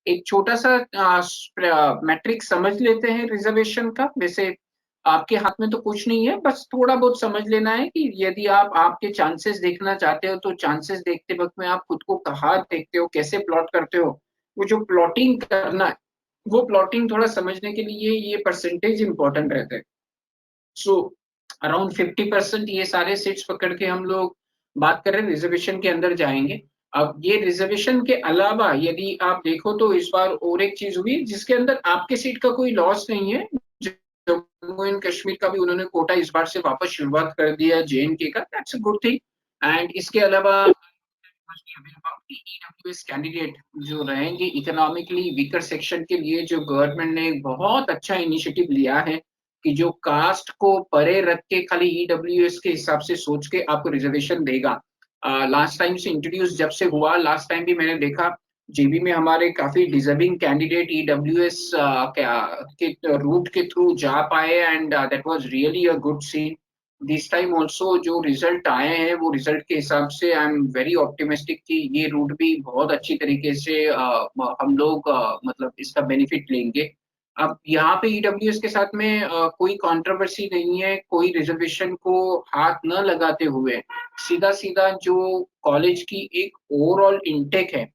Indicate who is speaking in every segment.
Speaker 1: एक छोटा सा मैट्रिक्स समझ लेते हैं रिजर्वेशन का। वैसे आपके हाथ में तो कुछ नहीं है, बस थोड़ा बहुत समझ लेना है कि यदि आप आपके चांसेस देखना चाहते हो तो चांसेस देखते वक्त में आप खुद को कहाँ देखते हो, कैसे प्लॉट करते हो। वो जो प्लॉटिंग करना है, वो प्लॉटिंग थोड़ा समझने के लिए ये परसेंटेज इंपॉर्टेंट रहते हैं। सो अराउंड 50% ये सारे सीट्स पकड़ के हम लोग बात कर रहे हैं, रिजर्वेशन के अंदर जाएंगे। अब ये रिजर्वेशन के अलावा यदि आप देखो तो इस बार और एक चीज हुई जिसके अंदर आपके सीट का कोई लॉस नहीं है। जम्मू एंड कश्मीर का भी उन्होंने कोटा इस बार से वापस शुरुआत कर दिया, जेएनके का, that's a good thing. And इसके अलावा ईडब्ल्यूएस कैंडिडेट जो रहेंगे इकोनॉमिकली वीकर सेक्शन के लिए, जो गवर्नमेंट ने एक बहुत अच्छा इनिशिएटिव लिया है कि जो कास्ट को परे रख के खाली ईडब्ल्यूएस के हिसाब से सोच के आपको रिजर्वेशन देगा। लास्ट टाइम से इंट्रोड्यूस जब से हुआ, लास्ट टाइम भी मैंने देखा जेबी में हमारे काफी डिजर्विंग कैंडिडेट ईडब्ल्यूएस के रूट के थ्रू जा पाए, and that was really a good scene. This time also जो रिजल्ट आए हैं वो रिजल्ट के हिसाब से आई एम वेरी ऑप्टिमिस्टिक कि ये रूट भी बहुत अच्छी तरीके से हम लोग मतलब इसका बेनिफिट लेंगे। अब यहाँ पे ईडब्ल्यूएस के साथ में कोई कंट्रोवर्सी नहीं है, कोई रिजर्वेशन को हाथ न लगाते हुए सीधा सीधा जो कॉलेज की एक ओवरऑल इनटेक है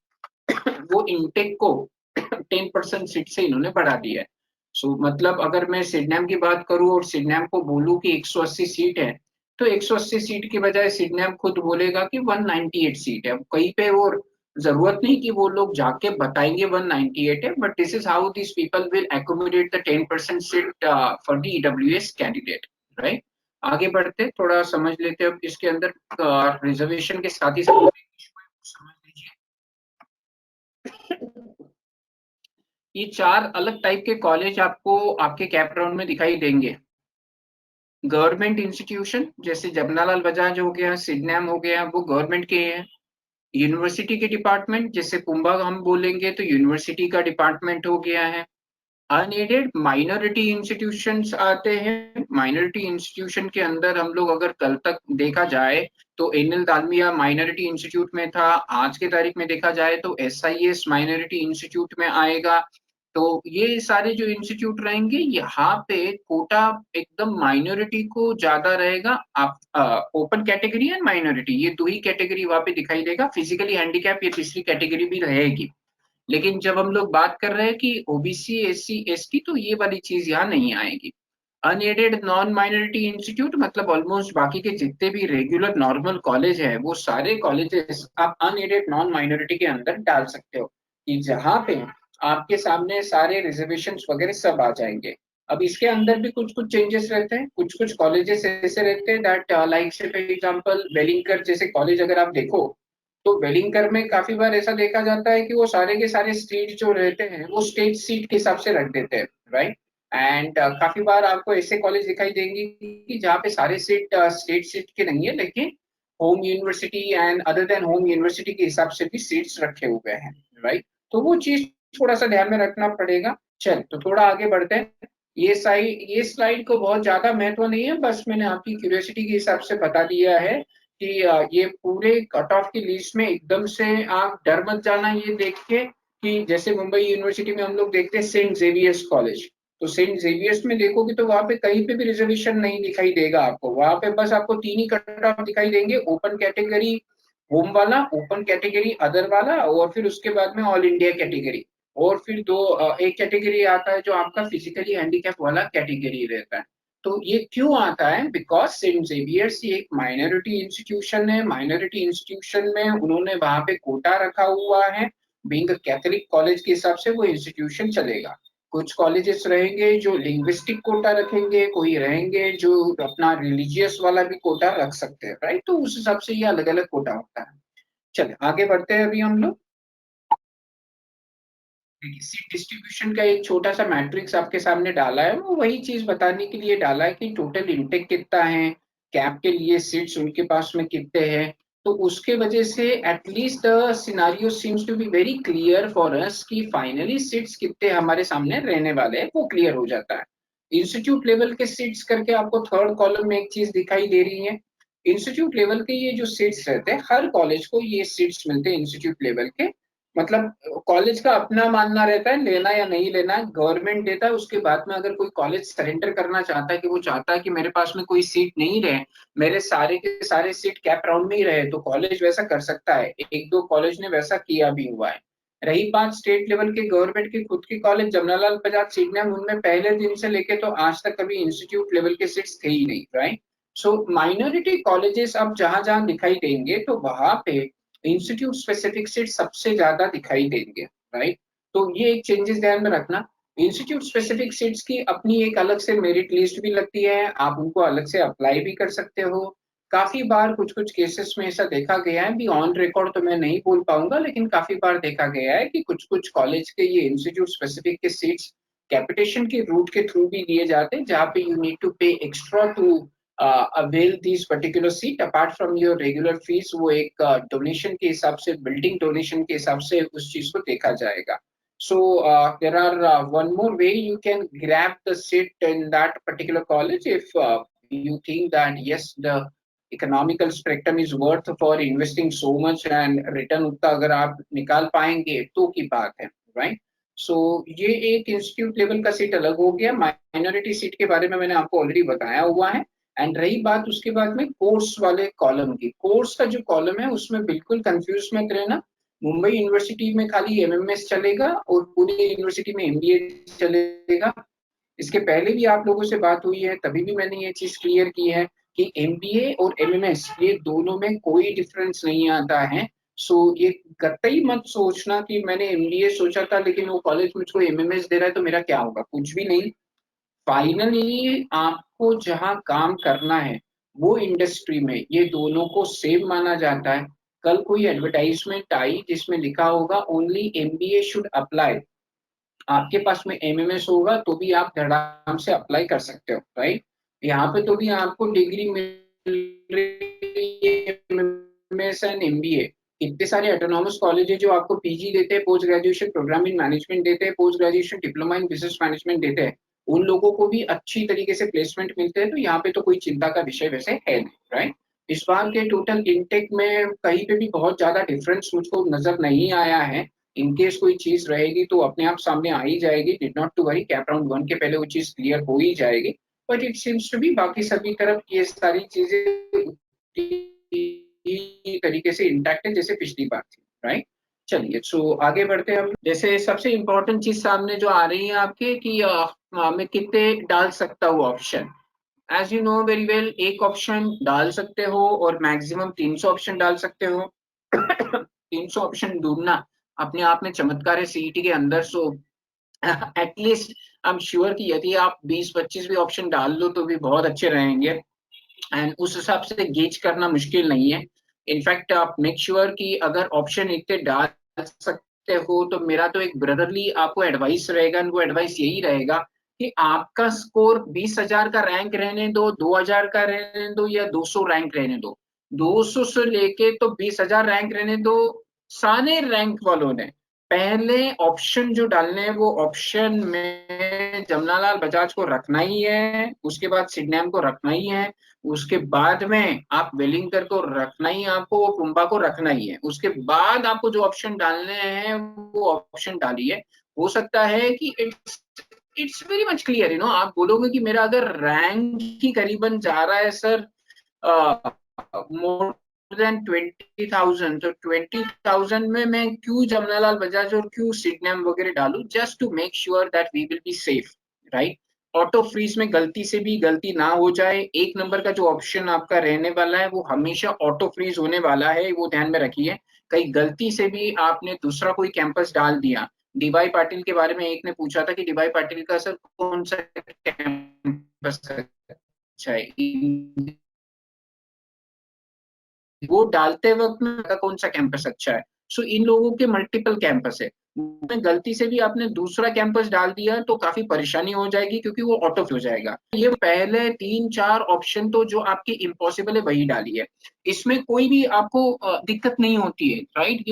Speaker 1: वो इनटेक को 10% सीट से इन्होंने बढ़ा दिया है। सो मतलब अगर मैं सिडनैम की बात करूं और सिडनैम को बोलूं कि 180 सीट है, तो 180 सीट के बजाय सिडनैम खुद बोलेगा कि 198 सीट है। अब कहीं पे वो जरूरत नहीं कि वो लोग जाके बताएंगे 198 है, but this is how this people will accommodate the 10% seat for the EWS candidate, right. आगे बढ़ते थोड़ा समझ लेते हैं अब इसके अंदर रिजर्वेशन के साथ ही साथ समझ लीजिए ये चार अलग टाइप के कॉलेज आपको आपके कैप राउंड में दिखाई देंगे। गवर्नमेंट इंस्टीट्यूशन जैसे जमनालाल बजाज हो गया, सिडनैम हो गया, वो गवर्नमेंट के हैं। यूनिवर्सिटी के डिपार्टमेंट जैसे पुम्बा हम बोलेंगे तो यूनिवर्सिटी का डिपार्टमेंट हो गया है। अनएडेड माइनॉरिटी इंस्टीट्यूशंस आते हैं। माइनॉरिटी इंस्टीट्यूशन के अंदर हम लोग अगर कल तक देखा जाए तो एनएल दालमिया माइनॉरिटी इंस्टीट्यूट में था, आज के तारीख में देखा जाए तो एसआईएस माइनॉरिटी इंस्टीट्यूट में आएगा। तो ये सारे जो इंस्टीट्यूट रहेंगे यहाँ पे कोटा एकदम माइनॉरिटी को ज्यादा रहेगा। आप ओपन कैटेगरी एंड माइनॉरिटी ये दो ही कैटेगरी वहां पे दिखाई देगा। फिजिकली हैंडीकैप ये तीसरी कैटेगरी भी रहेगी। लेकिन जब हम लोग बात कर रहे हैं कि ओबीसी एससी एसटी तो ये वाली चीज यहाँ नहीं आएगी। अनएडेड नॉन माइनॉरिटी इंस्टीट्यूट मतलब ऑलमोस्ट बाकी के जितने भी रेगुलर नॉर्मल कॉलेज है वो सारे कॉलेजेस आप अनएडेड नॉन माइनॉरिटी के अंदर डाल सकते हो, कि जहाँ पे आपके सामने सारे रिजर्वेशंस वगैरह सब आ जाएंगे। अब इसके अंदर भी कुछ कुछ चेंजेस रहते हैं, कुछ कुछ कॉलेजेस ऐसे रहते हैं दैट लाइक से फॉर एग्जांपल वेलिंगकर जैसे कॉलेज अगर आप देखो तो वेलिंगकर में काफी बार ऐसा देखा जाता है कि वो सारे के सारे सीट जो रहते हैं वो स्टेट सीट के हिसाब से रख देते हैं, राइट। एंड काफी बार आपको ऐसे कॉलेज दिखाई देंगे कि जहाँ पे सारे सीट स्टेट सीट के नहीं है, लेकिन home university and other than home university के हिसाब से भी सीट्स रखे हुए हैं, राइट। तो वो चीज थोड़ा सा ध्यान में रखना पड़ेगा। चल तो थोड़ा आगे बढ़ते हैं। ये स्लाइड को बहुत ज्यादा महत्व नहीं है, बस मैंने आपकी क्यूरियोसिटी के हिसाब से बता दिया है कि ये पूरे कट ऑफ की लिस्ट में एकदम से आप डर मत जाना ये देख के कि जैसे मुंबई यूनिवर्सिटी में हम लोग देखते हैं सेंट जेवियर्स कॉलेज। तो सेंट जेवियर्स में देखोगे तो वहां पे कहीं पे भी रिजर्वेशन नहीं दिखाई देगा आपको। वहां पे बस आपको तीन ही कट ऑफ दिखाई देंगे, ओपन कैटेगरी होम वाला, ओपन कैटेगरी अदर वाला, और फिर उसके बाद में ऑल इंडिया कैटेगरी। और फिर एक कैटेगरी आता है जो आपका फिजिकली हैंडीकैप वाला कैटेगरी रहता है। तो ये क्यों आता है? बिकॉज सेंट जेवियर्स ये एक माइनॉरिटी इंस्टीट्यूशन है। माइनॉरिटी इंस्टीट्यूशन में उन्होंने वहां पे कोटा रखा हुआ है। बीइंग अ कैथोलिक कॉलेज के हिसाब से वो इंस्टीट्यूशन चलेगा। कुछ कॉलेजेस रहेंगे जो लिंग्विस्टिक कोटा रखेंगे, कोई रहेंगे जो अपना रिलीजियस वाला भी कोटा रख सकते हैं, राइट। तो उस हिसाब से ये अलग अलग कोटा होता है। चलिए आगे बढ़ते हैं अभी हम लोग। सीट डिस्ट्रीब्यूशन का एक छोटा सा मैट्रिक्स आपके सामने डाला है, वो वही चीज बताने के लिए डाला है कि टोटल इंटेक कितना है, कैप के लिए सीट्स उनके पास में कितने हैं। तो उसके वजह से at least the scenario seems to be very clear for us कि फाइनली सीट्स कितने हमारे सामने रहने वाले हैं वो क्लियर हो जाता है। इंस्टीट्यूट लेवल के सीट्स करके आपको थर्ड कॉलम में एक चीज दिखाई दे रही है। इंस्टीट्यूट लेवल के ये जो सीट्स रहते हैं, हर कॉलेज को ये सीट्स मिलते हैं इंस्टीट्यूट लेवल के। मतलब कॉलेज का अपना मानना रहता है लेना या नहीं लेना, गवर्नमेंट देता है, उसके बाद में अगर कोई कॉलेज सरेंडर करना चाहता है कि वो चाहता है कि मेरे पास में कोई सीट नहीं रहे, मेरे सारे के सारे सीट कैप राउंड में ही रहे, तो कॉलेज वैसा कर सकता है। एक दो कॉलेज ने वैसा किया भी हुआ है। रही बात स्टेट लेवल के गवर्नमेंट की खुद की कॉलेज, जमनालाल बजाज सीडनेम, उनमें पहले दिन से लेके तो आज तक कभी इंस्टीट्यूट लेवल के सीट्स थे ही नहीं, राइट। सो माइनॉरिटी कॉलेजेस अब जहां जहां दिखाई देंगे तो वहां पे इंस्टीट्यूट स्पेसिफिक सीट सबसे ज्यादा दिखाई देंगे, राइट। तो ये एक चेंजेस ध्यान में रखना। इंस्टीट्यूट स्पेसिफिक सीट्स की अपनी एक अलग से मेरिट लिस्ट भी लगती है, आप उनको अलग से अप्लाई भी कर सकते हो। काफी बार कुछ कुछ केसेस में ऐसा देखा गया है, भी ऑन रिकॉर्ड तो मैं नहीं बोल पाऊंगा, लेकिन काफी बार देखा गया है कि कुछ कुछ कॉलेज के ये इंस्टीट्यूट स्पेसिफिक के सीट्स कैपिटेशन के रूट के थ्रू भी दिए जाते हैं, जहाँ पे you need to pay extra to avail this particular seat apart from your regular fees. वो एक डोनेशन के हिसाब से, बिल्डिंग डोनेशन के हिसाब से उस चीज को देखा जाएगा। So there are one more way you can grab the seat in that particular college if you think that yes, the economical spectrum is worth for investing so much and return उतना अगर आप निकाल पाएंगे तो की बात है, right? So ये एक इंस्टीट्यूट लेवल का सीट अलग हो गया। माइनॉरिटी सीट के बारे में मैंने आपको ऑलरेडी बताया हुआ है। एंड रही बात उसके बाद में कोर्स वाले कॉलम की, कोर्स का जो कॉलम है उसमें बिल्कुल कंफ्यूज मत रहना। मुंबई यूनिवर्सिटी में खाली एमएमएस चलेगा और पुणे यूनिवर्सिटी में एमबीए चलेगा। इसके पहले भी आप लोगों से बात हुई है, तभी भी मैंने ये चीज क्लियर की है कि एमबीए और एमएमएस ये दोनों में कोई डिफरेंस नहीं आता है। सो ये कतई मत सोचना कि मैंने एमबीए सोचा था लेकिन वो कॉलेज मुझको एमएमएस दे रहा है तो मेरा क्या होगा, कुछ भी नहीं। फाइनली आपको जहां काम करना है वो इंडस्ट्री में ये दोनों को सेम माना जाता है। कल कोई एडवर्टाइजमेंट आई जिसमें लिखा होगा ओनली एमबीए शुड अप्लाई, आपके पास में एमएमएस होगा तो भी आप धड़ाम से अप्लाई कर सकते हो, राइट। यहाँ पे तो भी आपको डिग्री मिल रही है, एमएमएस एंड एमबीए। इतने सारे ऑटोनॉमस कॉलेज है जो आपको पीजी देते हैं, post graduation program in management देते हैं, post graduation diploma in business management देते हैं, उन लोगों को भी अच्छी तरीके से प्लेसमेंट मिलते हैं। तो यहाँ पे तो कोई चिंता का विषय वैसे है नहीं, राइट। इस बार के टोटल इनटेक में कहीं पे भी बहुत ज्यादा डिफरेंस मुझको नजर नहीं आया है। इनकेस कोई चीज रहेगी तो अपने आप सामने आ ही जाएगी, did not to worry, CAP round one के पहले वो चीज क्लियर हो ही जाएगी। But it seems to be बाकी सभी तरफ ये सारी चीजें उसी तरीके से इंटैक्ट है जैसे पिछली बार थी, राइट। चलिए, सो आगे बढ़ते हैं हम। जैसे सबसे इंपॉर्टेंट चीज सामने जो आ रही है आपके कि मैं कितने डाल सकता हूँ option. As you know very well, एक ऑप्शन डाल सकते हो और मैक्सिमम 300 ऑप्शन डाल सकते हो। 300 ऑप्शन ढूंढना अपने आप में चमत्कार है सीईटी के अंदर। So at least I am sure कि यदि आप 20-25 भी ऑप्शन डाल लो तो भी बहुत अच्छे रहेंगे। एंड उस हिसाब से गेज करना मुश्किल नहीं है। इनफैक्ट आप मेक श्योर कि अगर ऑप्शन इतने डाल सकते हो तो मेरा तो एक ब्रदरली आपको एडवाइस रहेगा, वो एडवाइस यही रहेगा कि आपका स्कोर 20,000 का रैंक रहने दो, 2,000 का रहने दो या 200 रैंक रहने दो, 200 से लेके तो 20,000 रैंक रहने दो। सारे रैंक वालों ने पहले ऑप्शन जो डालने हैं वो ऑप्शन में जमनालाल बजाज को रखना ही है, उसके बाद सिडनैम को रखना ही है, उसके बाद में आप वेलिंगकर को रखना ही, आपको पुम्बा को रखना ही है। उसके बाद आपको जो ऑप्शन डालने हैं वो ऑप्शन डालिए। हो सकता है कि इट्स वेरी मच क्लियर, आप बोलोगे कि मेरा अगर रैंक ही करीबन जा रहा है सर मोर देन 20,000, तो 20,000 में मैं क्यों जमनालाल बजाज और क्यों सिडनैम वगैरह डालूं, just to make sure that we will be safe, right. Auto freeze में गलती से भी गलती ना हो जाए। एक नंबर का जो ऑप्शन आपका रहने वाला है वो हमेशा ऑटो फ्रीज होने वाला है, वो ध्यान में रखिए। कहीं गलती से भी आपने दूसरा कोई कैंपस डाल दिया। डीवाई पाटिल के बारे में एक ने पूछा था कि डीवाई पाटिल का सर कौन सा कैंपस अच्छा है, वो डालते वक्त में का कौन सा कैंपस अच्छा है। सो इन लोगों के मल्टीपल कैंपस है, में गलती से भी आपने दूसरा कैंपस डाल दिया तो काफी परेशानी हो जाएगी क्योंकि वो ऑटो हो जाएगा। ये पहले 3-4 ऑप्शन तो जो आपकी इम्पॉसिबल है वही डालिए, इसमें कोई भी आपको दिक्कत नहीं होती है, राइट।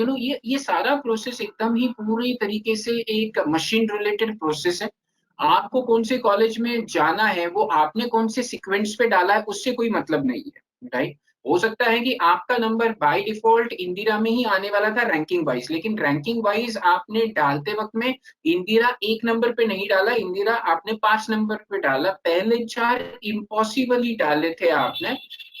Speaker 1: ये सारा प्रोसेस एकदम ही पूरी तरीके से एक मशीन रिलेटेड प्रोसेस है। आपको कौन से कॉलेज में जाना है, वो आपने कौन से सीक्वेंस पे डाला है उससे कोई मतलब नहीं है, राइट। हो सकता है कि आपका नंबर बाय डिफॉल्ट इंदिरा में ही आने वाला था रैंकिंग वाइज, लेकिन रैंकिंग वाइज आपने डालते वक्त में इंदिरा 1 नंबर पे नहीं डाला, इंदिरा आपने 5 नंबर पे डाला, पहले 4 इम्पॉसिबल ही डाले थे आपने।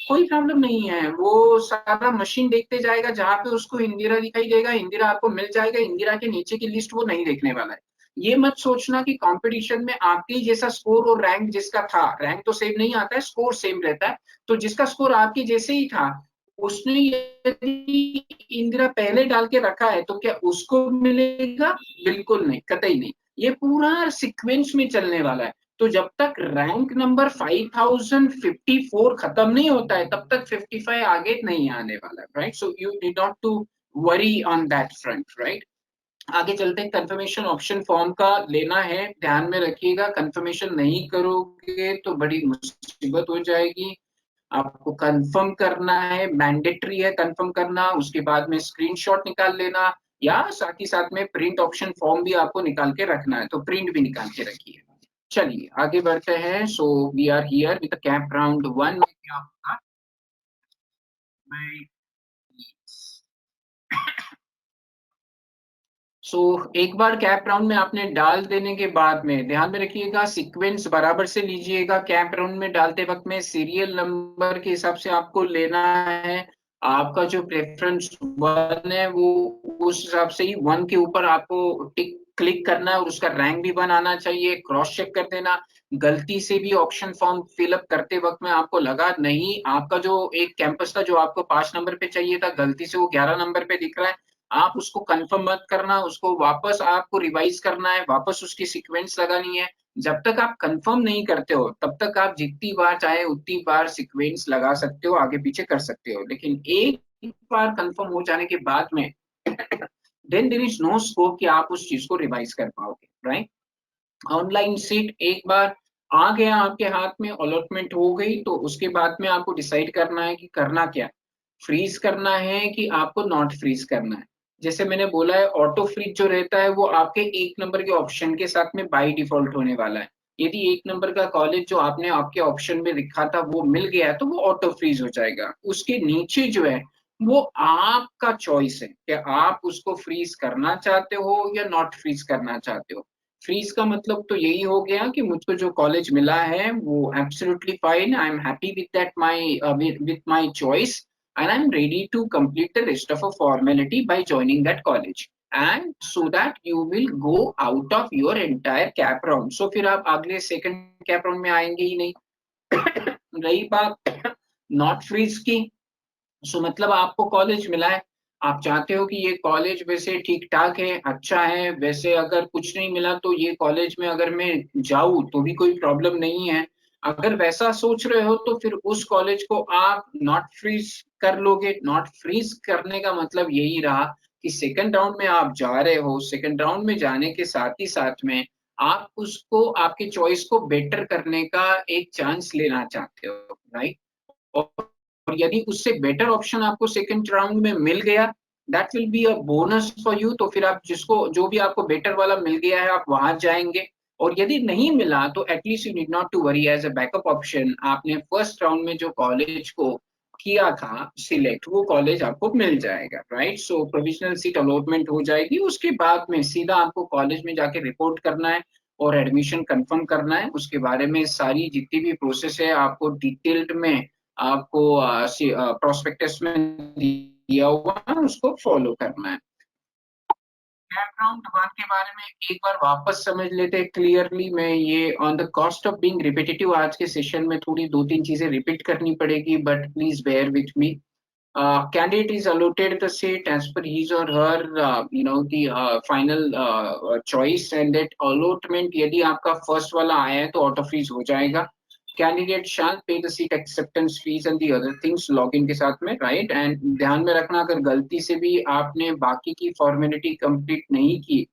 Speaker 1: कोई प्रॉब्लम नहीं है, वो सारा मशीन देखते जाएगा, जहां पे उसको इंदिरा दिखाई देगा इंदिरा आपको मिल जाएगा, इंदिरा के नीचे की लिस्ट वो नहीं देखने वाला है। ये मत सोचना कि कंपटीशन में आपके जैसा स्कोर और रैंक जिसका था, रैंक तो सेम नहीं आता है, स्कोर सेम रहता है, तो जिसका स्कोर आपके जैसे ही था उसने यदि इंदिरा पहले डाल के रखा है तो क्या उसको मिलेगा? बिल्कुल नहीं, कतई नहीं। ये पूरा सीक्वेंस में चलने वाला है। तो जब तक रैंक नंबर 5054 खत्म नहीं होता है तब तक 55 आगे नहीं आने वाला, right? So you need not to worry on that front, right? आगे चलते हैं, कंफर्मेशन ऑप्शन फॉर्म का लेना है, ध्यान में रखिएगा, कंफर्मेशन नहीं करोगे तो बड़ी मुसीबत हो जाएगी। आपको कंफर्म करना है, मैंडेटरी है कंफर्म करना, उसके बाद में स्क्रीनशॉट निकाल लेना, या साथ ही साथ में प्रिंट ऑप्शन फॉर्म भी आपको निकाल के रखना है, तो प्रिंट भी निकाल के रखिए। चलिए आगे बढ़ते हैं। So we are here with camp round 1 में क्या होगा, सो एक बार कैप राउंड में आपने डाल देने के बाद में ध्यान में रखिएगा, सीक्वेंस बराबर से लीजिएगा, कैप राउंड में डालते वक्त में सीरियल नंबर के हिसाब से आपको लेना है। आपका जो प्रेफरेंस 1 है वो उस हिसाब से ही 1 के ऊपर आपको टिक क्लिक करना है, और उसका रैंक भी 1 आना चाहिए, क्रॉस चेक कर देना। गलती से भी ऑप्शन फॉर्म फिलअप करते वक्त में आपको लगा नहीं, आपका जो एक कैंपस था जो आपको 5 नंबर पे चाहिए था, गलती से वो 11 नंबर पे दिख रहा है, आप उसको कंफर्म मत करना, उसको वापस आपको रिवाइज करना है, वापस उसकी सीक्वेंस लगानी है। जब तक आप कंफर्म नहीं करते हो तब तक आप जितनी बार चाहे उतनी बार सीक्वेंस लगा सकते हो, आगे पीछे कर सकते हो, लेकिन एक बार कंफर्म हो जाने के बाद में then there is no scope कि आप उस चीज को रिवाइज कर पाओगे, राइट? ऑनलाइन सीट एक बार आ गया आपके हाथ में, अलॉटमेंट हो गई, तो उसके बाद में आपको डिसाइड करना है कि करना क्या, फ्रीज करना है कि आपको नॉट फ्रीज करना है। जैसे मैंने बोला है, ऑटो फ्रीज जो रहता है वो आपके 1 नंबर के ऑप्शन के साथ में बाय डिफॉल्ट होने वाला है। यदि 1 नंबर का कॉलेज जो आपने आपके ऑप्शन में लिखा था वो मिल गया है तो वो ऑटो फ्रीज हो जाएगा। उसके नीचे जो है वो आपका चॉइस है कि आप उसको फ्रीज करना चाहते हो या नॉट फ्रीज करना चाहते हो। फ्रीज का मतलब तो यही हो गया कि मुझको जो कॉलेज मिला है वो absolutely fine, I am happy with that my with my choice, and I'm ready to complete the rest of a formality by joining that college. And so that you will go out of your entire cap round. So फिर आप अगले second cap round में आएंगे ही नहीं। रही बात not freeze की, सो मतलब आपको कॉलेज मिला है, आप चाहते हो कि ये कॉलेज वैसे ठीक ठाक है, अच्छा है, वैसे अगर कुछ नहीं मिला तो ये कॉलेज में अगर मैं जाऊं तो भी कोई प्रॉब्लम नहीं है, अगर वैसा सोच रहे हो तो फिर उस कॉलेज को आप नॉट फ्रीज कर लोगे। नॉट फ्रीज करने का मतलब यही रहा कि सेकंड राउंड में आप जा रहे हो, सेकंड राउंड में जाने के साथ ही साथ में आप उसको आपके चॉइस को बेटर करने का एक चांस लेना चाहते हो, राइट? और यदि उससे बेटर ऑप्शन आपको सेकंड राउंड में मिल गया, that will be a bonus for you, तो फिर आप जिसको जो भी आपको बेटर वाला मिल गया है आप वहां जाएंगे। और यदि नहीं मिला तो at least you need not to worry, as a backup option आपने फर्स्ट राउंड में जो कॉलेज को किया था सिलेक्ट वो कॉलेज आपको मिल जाएगा, राइट? सो प्रोविजनल सीट अलॉटमेंट हो जाएगी, उसके बाद में सीधा आपको कॉलेज में जाके रिपोर्ट करना है और एडमिशन कंफर्म करना है। उसके बारे में सारी जितनी भी प्रोसेस है आपको डिटेल्ड में आपको प्रोस्पेक्टस में दिया हुआ है, उसको फॉलो करना है। बैकग्राउंड वन के बारे में एक बार वापस समझ लेते हैं क्लियरली। मैं ये on the cost of being repetitive आज के सेशन में थोड़ी 2-3 चीजें रिपीट करनी पड़ेगी, but please bear with me. Candidate is allotted the seat as per his or her the final choice, and that allotment यदि आपका फर्स्ट वाला आया है तो ऑटो फ्रीज हो जाएगा। Candidate shall pay the seat acceptance fees and the other things login के साथ में, राइट? एंड ध्यान में रखना, अगर गलती से भी आपने बाकी की फॉर्मेलिटी कंप्लीट नहीं की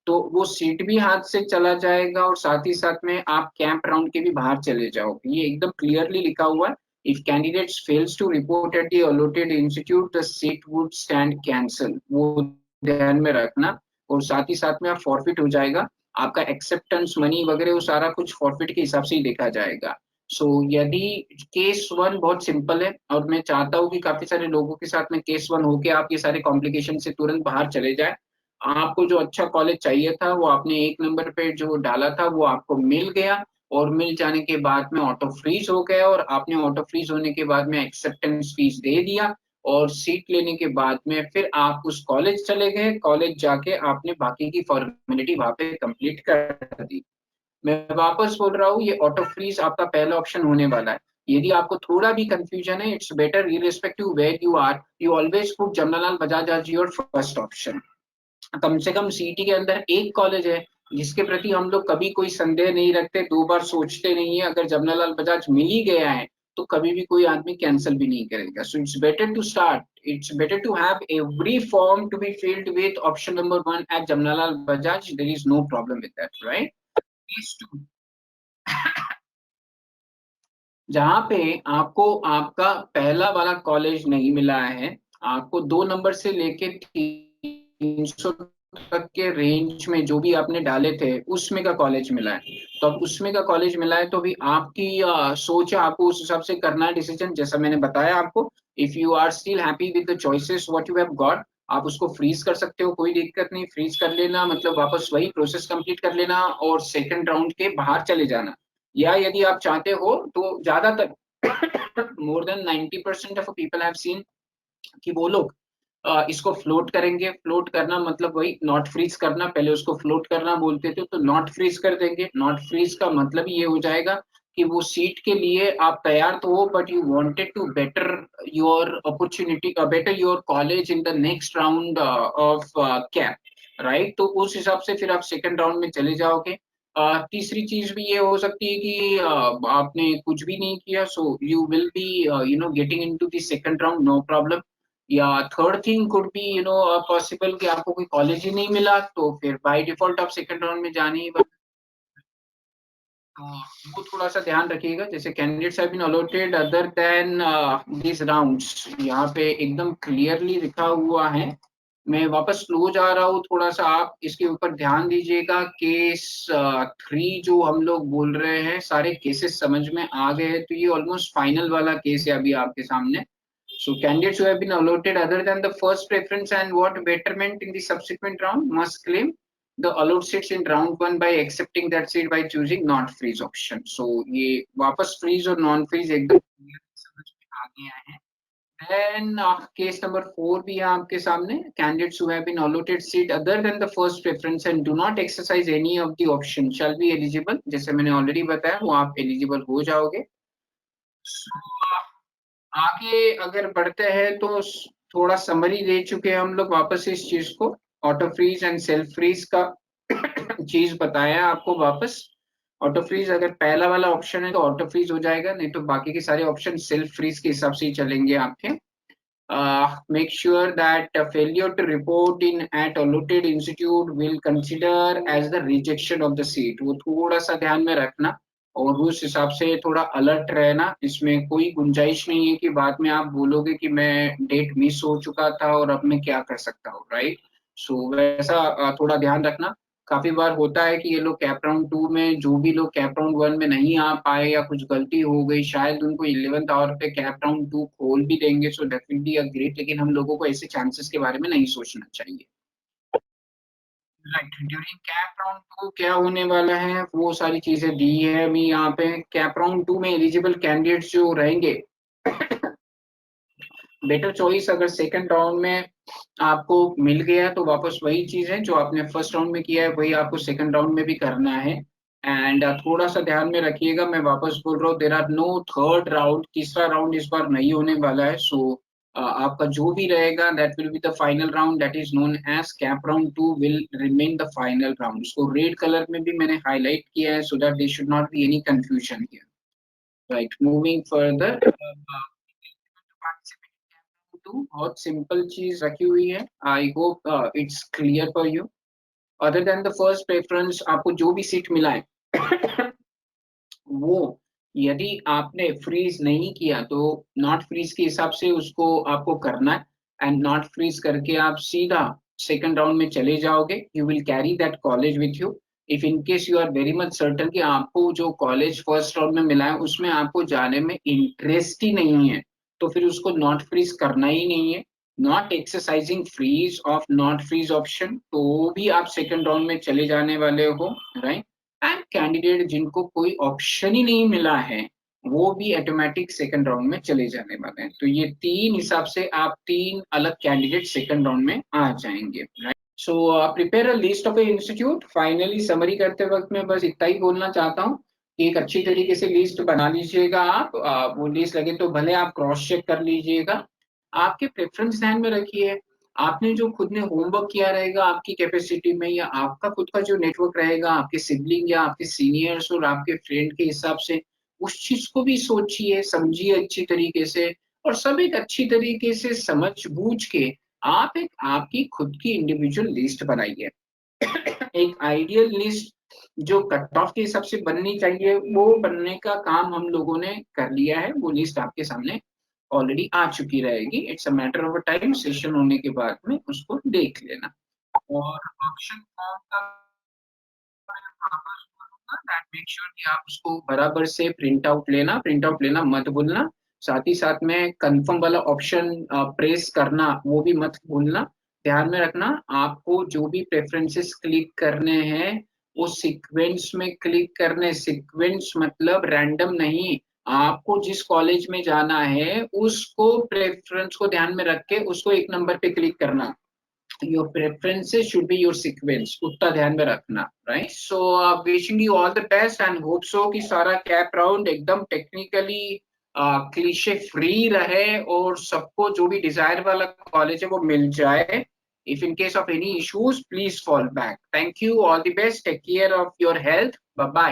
Speaker 1: तो वो सीट भी हाथ से चला जाएगा, और साथ ही साथ में आप कैंप राउंड के भी बाहर चले जाओगे। ये एकदम क्लियरली लिखा हुआ है, if candidates fails to report at the allotted institute the seat would stand cancel, वो ध्यान में रखना। और साथ ही साथ में आप फॉरफिट हो जाएगा, आपका एक्सेप्टेंस मनी वगैरह वो सारा कुछ फॉरफिट के हिसाब से ही देखा जाएगा। सो यदि केस वन बहुत सिंपल है, और मैं चाहता हूँ कि काफी सारे लोगों के साथ में केस वन होके आप ये सारे कॉम्प्लिकेशन से तुरंत बाहर चले जाए। आपको जो अच्छा कॉलेज चाहिए था वो आपने एक नंबर पे जो डाला था वो आपको मिल गया, और मिल जाने के बाद में ऑटो फ्रीज हो गया, और आपने ऑटो फ्रीज होने के बाद में एक्सेप्टेंस फीस दे दिया, और सीट लेने के बाद में फिर आप उस कॉलेज चले गए, कॉलेज जाके आपने बाकी की फॉर्मेलिटी वहां पे कंप्लीट कर दी। मैं वापस बोल रहा हूँ, ये ऑटो फ्रीज आपका पहला ऑप्शन होने वाला है। यदि आपको थोड़ा भी कंफ्यूजन है, it's better irrespective where you are, you always put Jamnalal Bajaj as your first option. कम से कम सिटी के अंदर एक कॉलेज है जिसके प्रति हम लोग कभी कोई संदेह नहीं रखते, दो बार सोचते नहीं है। अगर जमनालाल बजाज मिल ही गया है तो कभी भी कोई आदमी कैंसिल भी नहीं करेगा। So it's better to start, it's better to have every form to be filled with option number one at Jamnalal Bajaj, there is no problem with that, right. जहाँ पे आपको आपका पहला वाला कॉलेज नहीं मिला है, आपको 2 नंबर से लेके 300 तक के रेंज में जो भी आपने डाले थे उसमें का कॉलेज मिला है, तो अब उसमें का कॉलेज मिला है तो भी आपकी सोच है, आपको उस हिसाब से करना है डिसीजन, जैसा मैंने बताया आपको। If you are still happy with the choices what you have got, आप उसको फ्रीज कर सकते हो, कोई दिक्कत नहीं, फ्रीज कर लेना, मतलब वापस वही प्रोसेस कंप्लीट कर लेना और सेकंड राउंड के बाहर चले जाना। या यदि आप चाहते हो तो ज्यादातर more than 90% of people have seen कि वो लोग इसको फ्लोट करेंगे। फ्लोट करना मतलब वही नॉट फ्रीज करना, पहले उसको फ्लोट करना बोलते थे, तो नॉट फ्रीज कर देंगे। नॉट फ्रीज का मतलब ये हो जाएगा कि वो सीट के लिए आप तैयार तो हो, but you wanted to better your opportunity, better your college in the next round of CAP, right. तो उस हिसाब से फिर आप सेकंड राउंड में चले जाओगे। तीसरी चीज भी ये हो सकती है कि आपने कुछ भी नहीं किया, so you will be getting into the second round, no problem. या third thing could be possible कि आपको कोई कॉलेज ही नहीं मिला, तो फिर बाय डिफॉल्ट आप सेकंड राउंड में जाने ही वाले। तो वो थोड़ा सा ध्यान रखिएगा, जैसे candidates have been allotted other than this rounds, यहाँ पे एकदम क्लियरली लिखा हुआ है। मैं वापस स्लो जा रहा हूँ थोड़ा सा, आप इसके ऊपर ध्यान दीजिएगा। केस 3 जो हम लोग बोल रहे हैं, सारे केसेस समझ में आ गए हैं, तो ये ऑलमोस्ट फाइनल वाला केस है अभी आपके सामने। So candidates who have been allotted other than the first preference and what betterment in the subsequent round must claim the allowed seats in round one by accepting that seat by choosing not freeze option. So ये वापस freeze और non freeze एकदम समझ में आ गया है। Then case number 4 भी है आपके सामने। Candidates who have been allotted seat other than the first preference and do not exercise any of the option shall be eligible। जैसे मैंने already बताया वो आप eligible हो जाओगे। So, आगे अगर बढ़ते हैं तो थोड़ा समरी दे चुके हैं हम लोग वापस इस चीज को। Auto freeze and self freeze का चीज बताया आपको वापस। ऑटो फ्रीज अगर पहला वाला ऑप्शन है तो ऑटो फ्रीज हो जाएगा, नहीं तो बाकी के सारे ऑप्शन सेल्फ फ्रीज के हिसाब से ही चलेंगे आपके। Make sure that failure to report in at allotted institute will consider as the rejection of the seat, वो थोड़ा सा ध्यान में रखना और उस हिसाब से थोड़ा अलर्ट रहना। इसमें कोई गुंजाइश नहीं है कि बाद में आप बोलोगे कि मैं डेट मिस हो चुका था और अब मैं क्या कर सकता हूँ, राइट। सो वैसा थोड़ा ध्यान रखना। काफी बार होता है कि ये लोग कैप राउंड 2 में जो भी लोग कैप राउंड 1 में नहीं आ पाए या कुछ गलती हो गई, शायद उनको 11th आवर पे कैप राउंड 2 खोल भी देंगे, सो डेफिनेटली अ ग्रेट, लेकिन हम लोगों को ऐसे चांसेस के बारे में नहीं सोचना चाहिए। राइट, ड्यूरिंग कैप राउंड 2 क्या होने वाला है वो सारी चीजें दी है अभी यहाँ पे। कैप राउंड 2 में एलिजिबल कैंडिडेट्स जो रहेंगे, बेटर चॉइस अगर सेकंड राउंड में आपको मिल गया तो वापस वही चीज है जो आपने फर्स्ट राउंड में किया है वही आपको सेकंड राउंड में भी करना है। एंड थोड़ा सा ध्यान में रखिएगा, मैं वापस बोल रहा हूँ, there are no third round, तीसरा राउंड इस बार नहीं होने वाला है। सो आपका जो भी रहेगा that will be the final round, that is known as CAP round 2 will remain the final round. उसको रेड कलर में भी मैंने हाईलाइट किया है so that there should not be any confusion here. Right, moving further, to बहुत simple चीज रखी हुई है। I hope it's clear for you. Other than the first preference, आपको जो भी सीट मिला है वो यदि आपने फ्रीज नहीं किया तो नॉट फ्रीज के हिसाब से उसको आपको करना है। एंड नॉट फ्रीज करके आप सीधा सेकंड राउंड में चले जाओगे, you will carry that college with you. If in case you are very much certain कि आपको जो कॉलेज फर्स्ट राउंड में मिला है उसमें आपको जाने में इंटरेस्ट ही नहीं है, तो फिर उसको नॉट फ्रीज करना ही नहीं है। Not exercising freeze of not freeze option, तो भी आप सेकंड राउंड में चले जाने वाले हो, राइट। एंड कैंडिडेट जिनको कोई ऑप्शन ही नहीं मिला है वो भी ऑटोमेटिक सेकंड राउंड में चले जाने वाले हैं। तो ये तीन हिसाब से आप तीन अलग कैंडिडेट सेकंड राउंड में आ जाएंगे। So prepare a list of A institute. Finally summary करते वक्त मैं बस इतना ही बोलना चाहता हूँ कि एक अच्छी तरीके से लिस्ट बना लीजिएगा आप। वो लिस्ट लगे तो भले आप क्रॉस चेक कर लीजिएगा, आपके प्रेफरेंस ध्यान में रखिए। आपने जो खुद ने होमवर्क किया रहेगा आपकी कैपेसिटी में, या आपका खुद का जो नेटवर्क रहेगा आपके सिबलिंग या आपके सीनियर्स और आपके फ्रेंड के हिसाब से, उस चीज को भी सोचिए समझिए अच्छी तरीके से, और सब एक अच्छी तरीके से समझ बूझ के आप एक आपकी खुद की इंडिविजुअल लिस्ट बनाइए। एक आइडियल लिस्ट जो कट ऑफ के हिसाब से बननी चाहिए वो बनने का काम हम लोगों ने कर लिया है। वो लिस्ट आपके सामने ऑलरेडी आ चुकी रहेगी। It's a matter of time, session होने के बाद में उसको देख लेना। और ऑप्शन फॉर्म का दैट मेक श्योर कि आप उसको बराबर से प्रिंट आउट लेना मत भूलना। साथ ही साथ में कंफर्म वाला ऑप्शन प्रेस करना वो भी मत भूलना। ध्यान में रखना आपको जो भी प्रेफरेंसेस क्लिक करने हैं वो सीक्वेंस में क्लिक करने, सीक्वेंस मतलब रैंडम नहीं। आपको जिस कॉलेज में जाना है उसको प्रेफरेंस को ध्यान में रख के उसको एक नंबर पे क्लिक करना। your preferences should be your sequence, उतना ध्यान में रखना, right? So wishing you all the best and hope so कि सारा कैप राउंड एकदम टेक्निकली क्लीशे फ्री रहे और सबको जो भी डिजायर वाला कॉलेज है वो मिल जाए। If in case of any issues, please fall back. Thank you. All the best. Take care of your health. Bye bye.